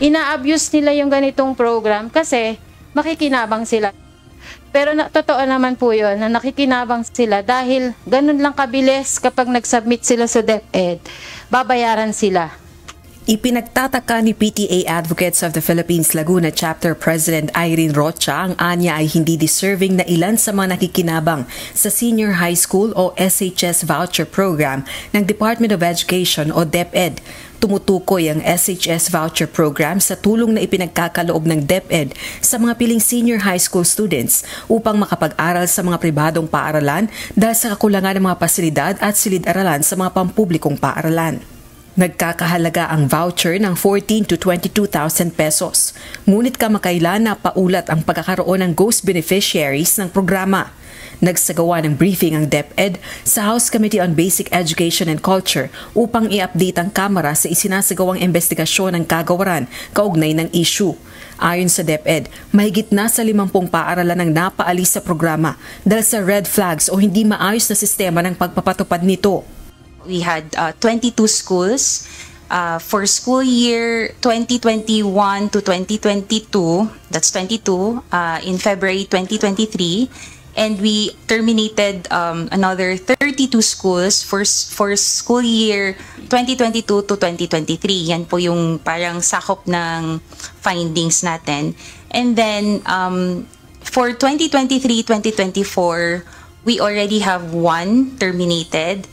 ina-abuse nila yung ganitong program kasi makikinabang sila. Pero totoo naman po yun na nakikinabang sila dahil ganun lang kabilis kapag nag-submit sila sa DepEd, babayaran sila. Ipinagtataka ni PTA Advocates of the Philippines Laguna Chapter President Irene Rocha ang anya ay hindi deserving na ilan sa mga nakikinabang sa Senior High School o SHS Voucher Program ng Department of Education o DepEd. Tumutukoy ang SHS Voucher Program sa tulong na ipinagkakaloob ng DepEd sa mga piling senior high school students upang makapag-aral sa mga pribadong paaralan dahil sa kakulangan ng mga pasilidad at silid-aralan sa mga pampublikong paaralan. Nagkakahalaga ang voucher ng 14 to 22,000 pesos. Ngunit kamakailan na paulat ang pagkakaroon ng ghost beneficiaries ng programa. Nagsagawa ng briefing ang DepEd sa House Committee on Basic Education and Culture upang i-update ang Kamara sa isinasagawang investigasyon ng kagawaran kaugnay ng issue. Ayon sa DepEd, mahigit na sa 50 paaralan ang napaalis sa programa dahil sa red flags o hindi maayos na sistema ng pagpapatupad nito. We had 22 schools for school year 2021 to 2022, that's 22, in February 2023. And we terminated another 32 schools for school year 2022 to 2023. Yan po yung parang sakop ng findings natin. And then for 2023-2024, we already have one terminated.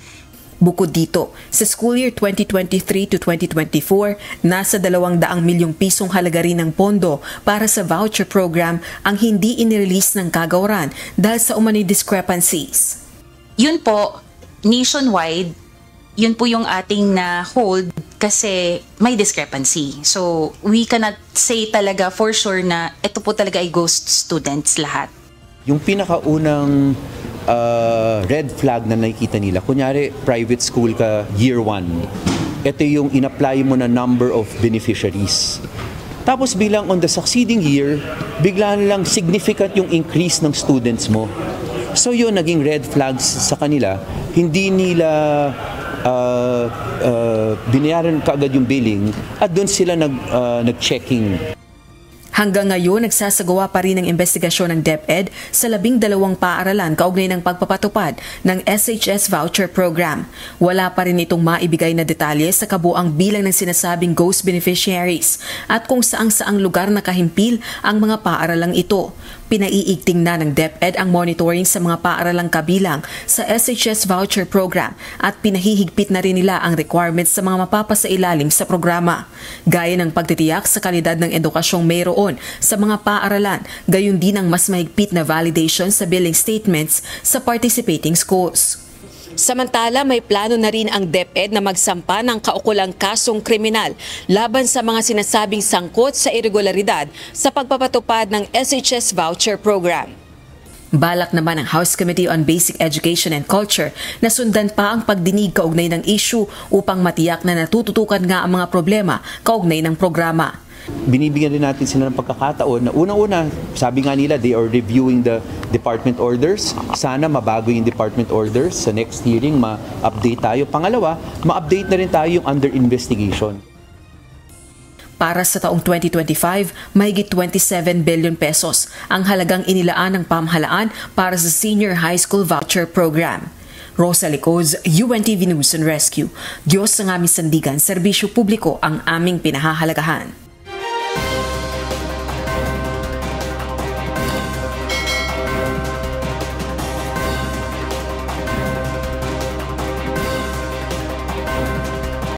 Bukod dito, sa school year 2023 to 2024, nasa 200 milyong pisong halaga rin ng pondo para sa voucher program ang hindi inirelease ng kagawaran dahil sa umano'y discrepancies. Yun po, nationwide, yun po yung ating na hold kasi may discrepancy. So, we cannot say talaga for sure na ito po talaga ay ghost students lahat. Yung pinakaunang red flag na nakikita nila, kunyari private school ka year 1, ito yung in-apply mo na number of beneficiaries. Tapos bilang on the succeeding year, bigla lang significant yung increase ng students mo. So yun naging red flags sa kanila, hindi nila binayaran kaagad yung billing at doon sila nag-checking. Hanggang ngayon, nagsasagawa pa rin ang investigasyon ng DepEd sa 12 paaralan kaugnay ng pagpapatupad ng SHS Voucher Program. Wala pa rin itong maibigay na detalye sa kabuang bilang ng sinasabing ghost beneficiaries at kung saang-saang lugar nakahimpil ang mga paaralang ito. Pinaiigting na ng DepEd ang monitoring sa mga paaralang kabilang sa SHS Voucher Program at pinahihigpit na rin nila ang requirements sa mga mapapasailalim sa programa. Gaya ng pagtitiyak sa kalidad ng edukasyong mayroon sa mga paaralan, gayon din ang mas mahigpit na validation sa billing statements sa participating schools. Samantala, may plano na rin ang DepEd na magsampa ng kaukulang kasong kriminal laban sa mga sinasabing sangkot sa irregularidad sa pagpapatupad ng SHS Voucher Program. Balak naman ng House Committee on Basic Education and Culture na sundan pa ang pagdinig kaugnay ng issue upang matiyak na natututukan nga ang mga problema kaugnay ng programa. Binibigyan rin natin sila ng pagkakataon na unang-una, sabi nga nila, they are reviewing the department orders. Sana mabago yung department orders. Sa next hearing, ma-update tayo. Pangalawa, ma-update na rin tayo yung under investigation. Para sa taong 2025, mahigit 27 billion pesos ang halagang inilaan ng pamahalaan para sa Senior High School Voucher Program. Rosa Licoz, UNTV News and Rescue. Diyos ang aming sandigan, serbisyo publiko ang aming pinahahalagahan.